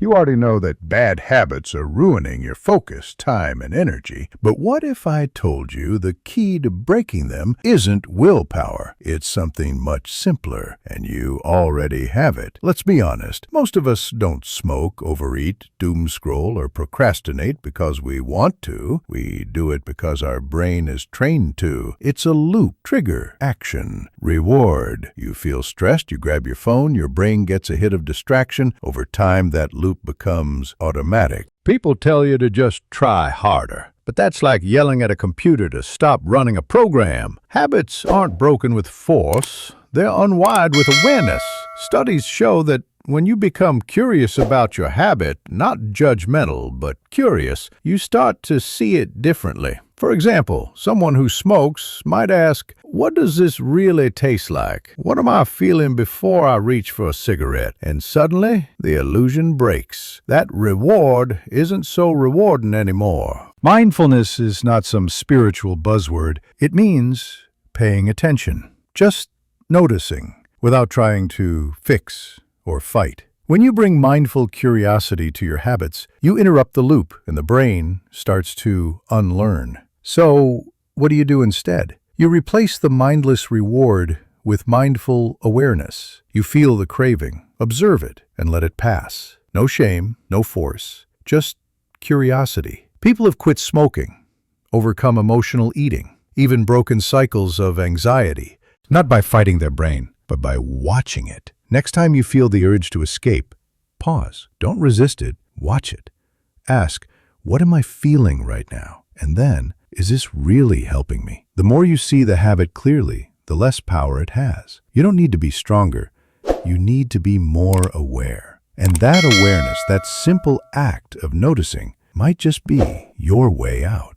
You already know that bad habits are ruining your focus, time, and energy. But what if I told you the key to breaking them isn't willpower? It's something much simpler, and you already have it. Let's be honest. Most of us don't smoke, overeat, doom scroll, or procrastinate because we want to. We do it because our brain is trained to. It's a loop. Trigger, action, reward. You feel stressed, you grab your phone, your brain gets a hit of distraction. Over time, that loop becomes automatic. People tell you to just try harder, but that's like yelling at a computer to stop running a program. Habits aren't broken with force, they're unwired with awareness. Studies show that when you become curious about your habit, not judgmental, but curious, you start to see it differently. For example, someone who smokes might ask, what does this really taste like? What am I feeling before I reach for a cigarette? And suddenly, the illusion breaks. That reward isn't so rewarding anymore. Mindfulness is not some spiritual buzzword. It means paying attention, just noticing, without trying to fix or fight. When you bring mindful curiosity to your habits, you interrupt the loop and the brain starts to unlearn. So, what do you do instead? You replace the mindless reward with mindful awareness. You feel the craving, observe it, and let it pass. No shame, no force, just curiosity. People have quit smoking, overcome emotional eating, even broken cycles of anxiety, not by fighting their brain, but by watching it. Next time you feel the urge to escape, pause. Don't resist it. Watch it. Ask, what am I feeling right now? And then, is this really helping me? The more you see the habit clearly, the less power it has. You don't need to be stronger. You need to be more aware. And that awareness, that simple act of noticing, might just be your way out.